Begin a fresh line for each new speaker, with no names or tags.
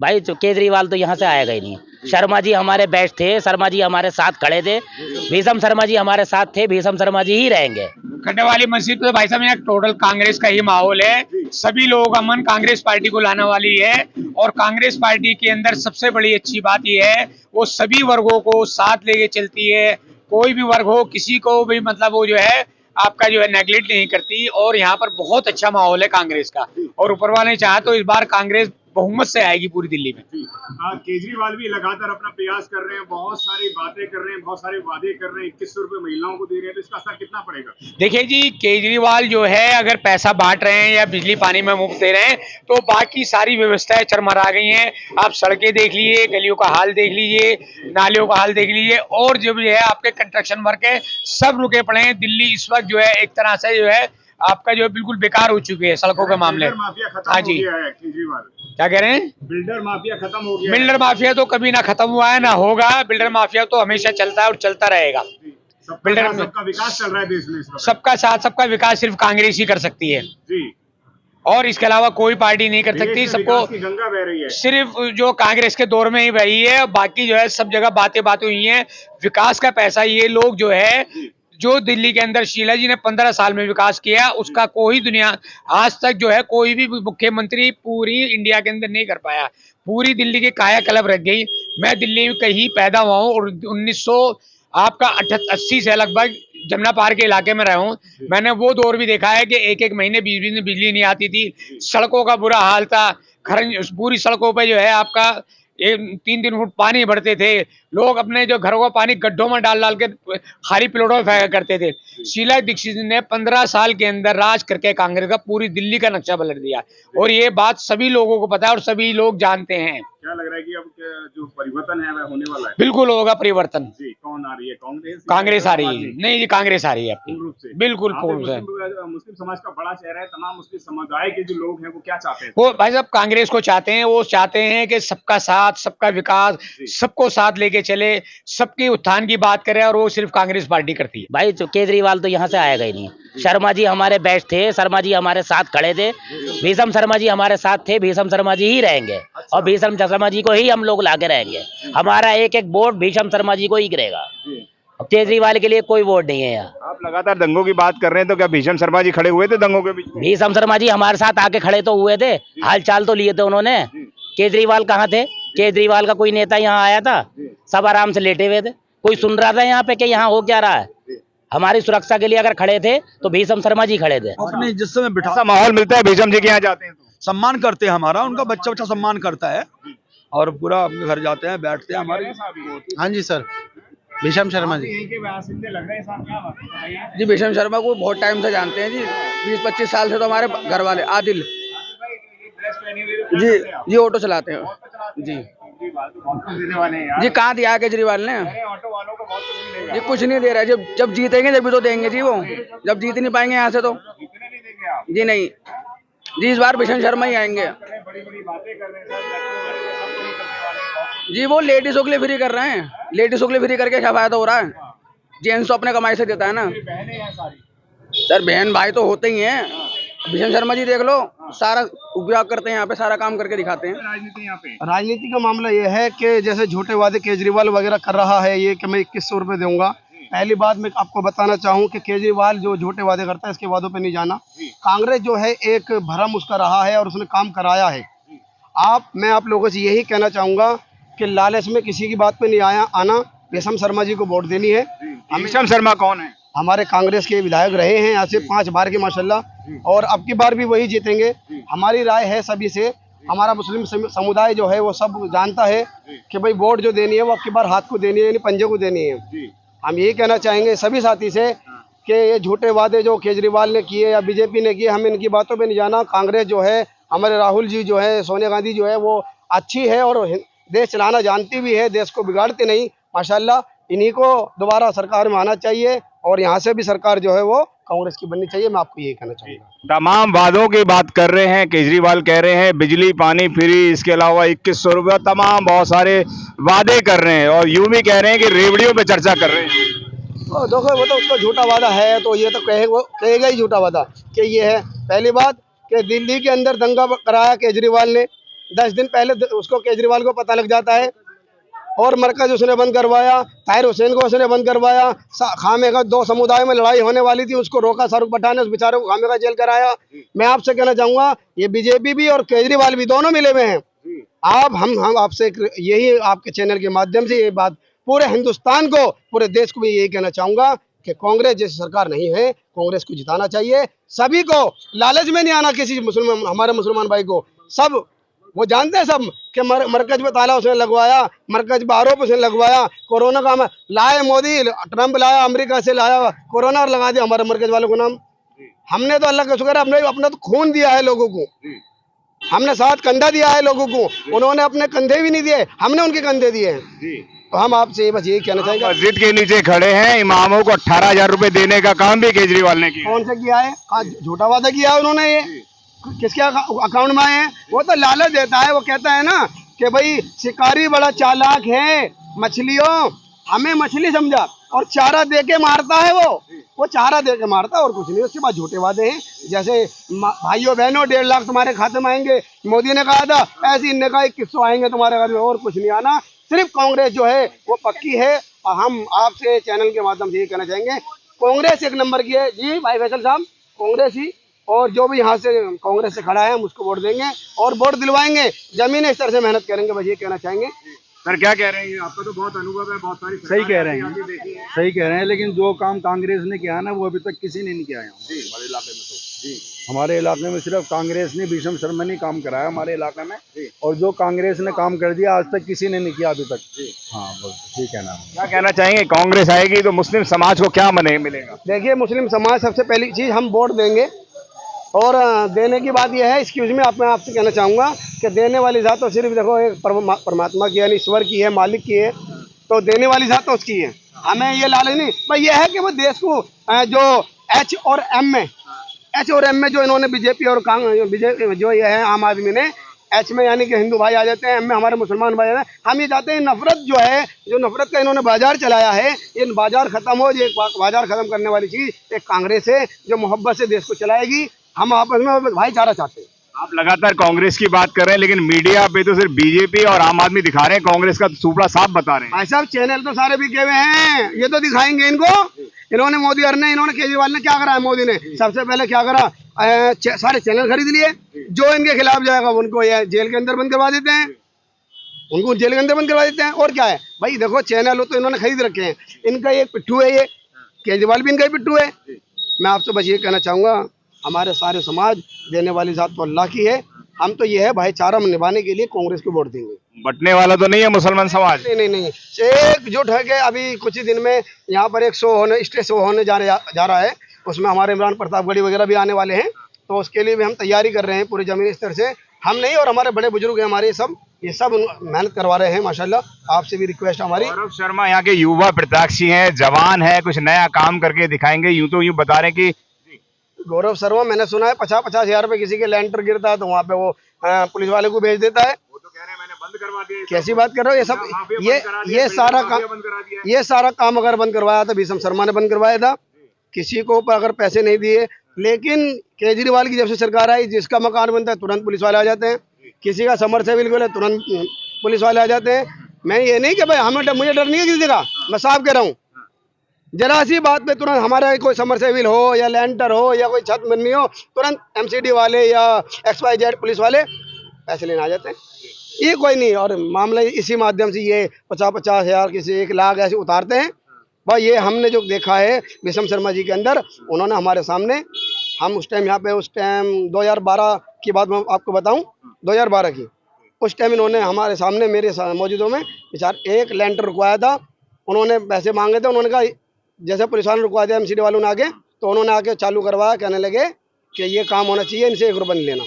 भाई तो केजरीवाल तो यहाँ से आएगा ही नहीं। शर्मा जी हमारे बेस्ट थे, शर्मा जी हमारे साथ खड़े थे, भीषम शर्मा जी हमारे साथ थे, भीषम शर्मा जी ही रहेंगे।
खड्डे वाली मस्जिद पे भाई साहब यहाँ टोटल कांग्रेस का ही माहौल है। सभी लोगों का मन कांग्रेस पार्टी को लाने वाली है और कांग्रेस पार्टी के अंदर सबसे बड़ी अच्छी बात यह है वो सभी वर्गों को साथ लेके चलती है। कोई भी वर्ग हो किसी को भी मतलब वो जो है आपका जो है नेगलेक्ट नहीं करती और यहाँ पर बहुत अच्छा माहौल है कांग्रेस का और ऊपर वाले ने चाहा तो इस बार कांग्रेस बहुमत से आएगी पूरी दिल्ली में।
केजरीवाल भी लगातार अपना प्रयास कर रहे हैं, बहुत सारी बातें कर रहे हैं, बहुत सारे वादे कर रहे हैं, 2100 रुपए महिलाओं को दे रहे हैं, तो इसका असर कितना पड़ेगा?
देखिए जी, केजरीवाल जो है अगर पैसा बांट रहे हैं या बिजली पानी में मुफ्त दे रहे हैं तो बाकी सारी व्यवस्थाएं चरमरा गई हैं। आप सड़कें देख लीजिए, गलियों का हाल देख लीजिए, नालियों का हाल देख लीजिए और जो भी है आपके कंस्ट्रक्शन वर्क है सब रुके पड़े हैं। दिल्ली इस वक्त जो है एक तरह से जो है आपका जो है बिल्कुल बेकार हो चुकी है सड़कों के मामले। हाँ जी,
केजरीवाल
क्या कह रहे हैं?
बिल्डर माफिया खत्म हो गया।
बिल्डर माफिया तो कभी ना खत्म हुआ है ना होगा। बिल्डर माफिया तो हमेशा चलता है और चलता रहेगा। बिल्डर
सबका विकास चल रहा है देश में।
सबका साथ सबका विकास सिर्फ कांग्रेस ही कर सकती है
जी,
और इसके अलावा कोई पार्टी नहीं कर सकती। सबको
गंगा बह रही है,
सिर्फ जो कांग्रेस के दौर में ही बही है, बाकी जो है सब जगह बातें हुई हैं। विकास का पैसा ये लोग जो है जो दिल्ली के अंदर शीला जी ने 15 साल में विकास किया उसका कोई दुनिया आज तक जो है कोई भी मुख्यमंत्री पूरी इंडिया के अंदर नहीं कर पाया। पूरी दिल्ली की कायाकल्प रख गई। मैं दिल्ली में कहीं पैदा हुआ हूँ और 1900 आपका 80 से लगभग जमुना पार के इलाके में रहा हूँ। मैंने वो दौर भी देखा है कि एक महीने 20 दिन बिजली नहीं आती थी, सड़कों का बुरा हाल था। पूरी सड़कों पे जो है आपका 3 फुट पानी भरते थे। लोग अपने जो घरों का पानी गड्ढों में डाल के खाली प्लॉटों में फेंका करते थे। शीला दीक्षित ने 15 साल के अंदर राज करके कांग्रेस का पूरी दिल्ली का नक्शा बदल दिया और ये बात सभी लोगों को पता है और सभी लोग जानते हैं।
क्या लग रहा है कि अब जो परिवर्तन है वह होने वाला है?
बिल्कुल होगा परिवर्तन।
जी, कौन आ रही है?
कांग्रेस आ रही है। नहीं जी, कांग्रेस आ रही है
पूर्ण रूप से।
बिल्कुल पूर्ण से।
मुस्लिम समाज का बड़ा चेहरा है, तमाम मुस्लिम समुदाय के जो लोग हैं वो क्या चाहते हैं?
वो भाई साहब कांग्रेस को चाहते हैं, वो चाहते हैं कि सबका साथ सबका विकास, सबको साथ लेके चले, सबके उत्थान की बात करे और वो सिर्फ कांग्रेस पार्टी करती है।
भाई तो केजरीवाल तो यहाँ से आएगा ही नहीं। शर्मा जी हमारे बेस्ट थे, शर्मा जी हमारे साथ खड़े थे, भीषम शर्मा जी हमारे साथ थे, भीषम शर्मा जी ही रहेंगे और भीषम शर्मा जी को ही हम लोग लाके रहेंगे। हमारा एक एक वोट भीषम शर्मा जी को ही गिरेगा। केजरीवाल के लिए कोई वोट नहीं है यहाँ।
आप लगातार दंगों की बात कर रहे हैं, तो क्या भीषम शर्मा जी खड़े हुए थे दंगों के बीच में?
भीषम शर्मा जी हमारे साथ आके खड़े तो हुए थे, हाल चाल तो लिए थे उन्होंने। केजरीवाल कहाँ थे? केजरीवाल का कोई नेता यहाँ आया था? सब आराम से लेटे हुए थे। कोई सुन रहा था यहाँ पे कि यहाँ हो क्या रहा है? हमारी सुरक्षा के लिए अगर खड़े थे तो भीषम शर्मा जी खड़े थे।
अपने जिस समय बिठा
ऐसा माहौल मिलता है भीषम जी के यहाँ जाते हैं तो?
सम्मान करते हैं हमारा, उनका बच्चा बच्चा सम्मान करता है और पूरा अपने घर जाते हैं, बैठते हैं हमारे।
हाँ जी सर, भीषम शर्मा जी।
जी भीषम शर्मा को बहुत टाइम से जानते हैं जी, 20-25 साल से तो हमारे घर वाले आदिल जी जी ऑटो चलाते हैं जी। जी कहाँ दिया केजरीवाल ने? जी कुछ नहीं दे रहा है। जब जीतेंगे जब भी तो देंगे जी, वो जब जीत नहीं पाएंगे यहाँ से तो जी नहीं जी। इस बार भीषम शर्मा ही आएंगे जी। वो लेडीजों के लिए फ्री कर रहे हैं, लेडीजों के लिए फ्री करके क्या फायदा हो रहा है? जेंट्स तो अपने कमाई से देता है ना सर। बहन भाई तो होते ही हैं। भीषम शर्मा जी देख लो, सारा उपयोग करते हैं यहाँ पे, सारा काम करके दिखाते हैं।
राजनीति का मामला ये है कि जैसे झूठे वादे केजरीवाल वगैरह कर रहा है, ये कि मैं 2100 रुपए दूंगा। पहली बात मैं आपको बताना चाहूँ कि केजरीवाल जो झूठे वादे करता है इसके वादों पे नहीं जाना। कांग्रेस जो है एक भरम उसका रहा है और उसने काम कराया है। मैं आप लोगों से यही कहना चाहूँगा कि लालच में किसी की बात पे नहीं आना। भीषम शर्मा जी को वोट देनी है।
भीषम शर्मा कौन है?
हमारे कांग्रेस के विधायक रहे हैं यहाँ से 5 बार के माशाल्लाह, और अब की बार भी वही जीतेंगे। हमारी राय है सभी से, हमारा मुस्लिम समुदाय जो है वो सब जानता है कि भाई वोट जो देनी है वो अब की बार हाथ को देनी है, यानी पंजे को देनी है। हम यही कहना चाहेंगे सभी साथी से कि ये झूठे वादे जो केजरीवाल ने किए या बीजेपी ने किए, हमें इनकी बातों पे नहीं जाना। कांग्रेस जो है, हमारे राहुल जी जो है, सोनिया गांधी जो है वो अच्छी है और देश चलाना जानती भी है, देश को बिगाड़ती नहीं माशाल्लाह। इन्हीं को दोबारा सरकार में आना चाहिए और यहाँ से भी सरकार जो है वो कांग्रेस की बननी चाहिए। मैं आपको यही कहना चाहूँगा।
तमाम वादों की बात कर रहे हैं केजरीवाल, कह रहे हैं बिजली पानी फ्री, इसके अलावा 2100 रुपये, तमाम बहुत सारे वादे कर रहे हैं और यूं भी कह रहे हैं कि रेवड़ियों पे चर्चा कर रहे हैं।
देखो वो तो उसका झूठा वादा है, तो ये तो कहेगा ही झूठा वादा कि ये है। पहली बात कि दिल्ली के अंदर दंगा कराया केजरीवाल ने, 10 दिन पहले उसको केजरीवाल को पता लग जाता है। और मरकज उसने बंद करवाया, ताहिर हुसैन को उसने बंद करवाया, खामे का 2 समुदायों में लड़ाई होने वाली थी, उसको रोका शाहरुख पठान ने, उस बेचारे को खामे का जेल कराया। मैं आपसे कहना चाहूंगा ये बीजेपी भी और केजरीवाल भी दोनों मिले हुए हैं। आप हम आपसे यही आपके चैनल के माध्यम से ये बात पूरे हिंदुस्तान को, पूरे देश को भी यही कहना चाहूंगा कि कांग्रेस जैसी सरकार नहीं है, कांग्रेस को जिताना चाहिए। सभी को लालच में नहीं आना, किसी मुसलमान, हमारे मुसलमान भाई को, सब वो जानते हैं सब कि मरकज में ताला उसने लगवाया, मरकज में आरोप उसने लगवाया, कोरोना का लाए मोदी, ट्रंप लाया, अमेरिका से लाया कोरोना और लगा दिया हमारे मरकज वालों को नाम। हमने तो अल्लाह का शुक्र है, हमने अपना तो खून दिया है लोगों को, हमने 7 कंधा दिया है लोगों को, उन्होंने अपने कंधे भी नहीं दिए, हमने उनके कंधे दिए हैं। तो हम आपसे बस यही कहना चाहेंगे।
मस्जिद के नीचे खड़े हैं, इमामों को 18,000 रुपए देने का काम भी केजरीवाल ने किया।
कौन सा किया है? झूठा वादा किया है उन्होंने, ये किसके अकाउंट में आए हैं? वो तो लालच देता है, वो कहता है ना कि भाई शिकारी बड़ा चालाक है, मछलियों हमें मछली समझा और चारा दे के मारता है। वो चारा दे के मारता है और कुछ नहीं। उसके बाद झूठे वादे हैं, जैसे भाइयों बहनों 1.5 लाख तुम्हारे खाते में आएंगे, मोदी ने कहा था, ऐसे इनने कहा 2100 आएंगे तुम्हारे घर में, और कुछ नहीं आना। सिर्फ कांग्रेस जो है वो पक्की है। और हम आपसे चैनल के माध्यम से ये कहना चाहेंगे, कांग्रेस 1 नंबर की है जी भाई फैसल साहब, कांग्रेस ही। और जो भी यहाँ से कांग्रेस से खड़ा है हम उसको वोट देंगे और वोट दिलवाएंगे, जमीन स्तर से मेहनत करेंगे, बस ये कहना चाहेंगे।
सर क्या कह रहे हैं, आपका तो बहुत अनुभव है, बहुत सारी
सही कह रहे हैं, सही कह रहे हैं, लेकिन जो काम कांग्रेस ने किया ना वो अभी तक किसी ने नहीं किया है हमारे इलाके में। तो हमारे इलाके में सिर्फ कांग्रेस ने, भीषम शर्मा ने काम कराया हमारे इलाके में, और जो कांग्रेस ने काम कर दिया आज तक किसी ने नहीं किया अभी तक। हाँ बस ठीक है ना।
क्या कहना चाहेंगे, कांग्रेस आएगी तो मुस्लिम समाज को क्या मिलेगा?
देखिए, मुस्लिम समाज सबसे पहली चीज़ हम वोट देंगे, और देने की बात यह है, एक्सक्यूज में मैं आपसे कहना चाहूँगा कि देने वाली ज़ात तो सिर्फ देखो एक परमात्मा की, यानी ईश्वर की है, मालिक की है, तो देने वाली ज़ात तो उसकी है। हमें ये लालच नहीं, पर यह है कि वो देश को जो H और M में जो इन्होंने बीजेपी और बीजेपी जो ये है आम आदमी ने, H में यानी कि हिंदू भाई आ जाते हैं, M में हमारे मुसलमान भाई आ जाते हैं। हम ये चाहते हैं नफरत जो है, जो नफरत का इन्होंने बाजार चलाया है, ये बाजार खत्म हो। ये बाजार खत्म करने वाली चीज़ एक कांग्रेस है जो मोहब्बत से देश को चलाएगी। हम आपस में भाईचारा चाहते हैं।
आप लगातार कांग्रेस की बात कर रहे हैं, लेकिन मीडिया पे तो सिर्फ बीजेपी और आम आदमी दिखा रहे हैं, कांग्रेस का सुपड़ा साफ बता रहे हैं।
भाई साहब, चैनल तो सारे बिके हुए हैं, ये तो दिखाएंगे इनको। इन्होंने मोदी इन्होंने केजरीवाल ने क्या करा है? मोदी ने सबसे पहले क्या करा, सारे चैनल खरीद लिए। जो इनके खिलाफ जाएगा उनको ये जेल के अंदर बंद करवा देते हैं, उनको जेल के अंदर बंद करवा देते हैं। और क्या है भाई, देखो चैनल तो इन्होंने खरीद रखे हैं, इनका एक पिट्ठू है, ये केजरीवाल भी इनका ही पिट्ठू है। मैं आपसे बस ये कहना चाहूँगा, हमारे सारे समाज देने वाली ज़ात तो अल्लाह की है। हम तो ये है भाईचारा निभाने के लिए कांग्रेस को वोट देंगे।
बटने वाला तो नहीं है मुसलमान समाज?
नहीं, एकजुट है कि अभी कुछ ही दिन में यहाँ पर एक स्टेज शो होने जा रहा है, उसमें हमारे इमरान प्रतापगढ़ी वगैरह भी आने वाले हैं, तो उसके लिए भी हम तैयारी कर रहे हैं पूरे जमीनी स्तर से। हम नहीं, और हमारे बड़े बुजुर्ग हैं हमारे, ये सब मेहनत करवा रहे हैं माशाल्लाह। आपसे भी रिक्वेस्ट हमारी।
गौरव शर्मा यहाँ के युवा प्रत्याशी हैं, जवान है, कुछ नया काम करके दिखाएंगे, यूं तो यूं बता रहे हैं कि
गौरव शर्मा, मैंने सुना है 50-50 हज़ार रुपये किसी के लैंटर गिरता है तो वहाँ पे वो पुलिस वाले को भेज देता है।
वो तो कह रहे हैं मैंने बंद करवा दिया।
कैसी बात कर रहे हो? ये सब ये सारा काम अगर बंद करवाया था, भीषम शर्मा ने बंद करवाया था। किसी को ऊपर अगर पैसे नहीं दिए, लेकिन केजरीवाल की जब से सरकार आई, जिसका मकान बनता है तुरंत पुलिस वाले आ जाते हैं, किसी का समरसेबिल खोले तुरंत पुलिस वाले आ जाते हैं। मैं ये नहीं कि भाई मुझे डर नहीं है किसी का, मैं साफ कह रहा हूँ, जरा सी बात पे तुरंत हमारा कोई समरसेबिल हो या लैंटर हो या कोई छत बननी हो, तुरंत MCD वाले या XYZ पुलिस वाले पैसे लेने आ जाते हैं। ये कोई नहीं, और मामला इसी माध्यम से ये 50-50 हज़ार किसी 1 लाख ऐसे उतारते हैं भाई। ये हमने जो देखा है भीषम शर्मा जी के अंदर, उन्होंने हमारे सामने, हम उस टाइम यहाँ पे, उस टाइम 2012 की बात मैं आपको बताऊँ, 2012 की, उस टाइम इन्होंने हमारे सामने मेरे मौजूदों में बेचार एक लैंटर रुकवाया था। उन्होंने पैसे मांगे थे, उन्होंने कहा, जैसे पुलिस वालों ने रुकवा दिया MCD वालों ने आके, तो उन्होंने आके चालू करवाया, कहने लगे कि ये काम होना चाहिए, इनसे 1 रुपये नहीं लेना।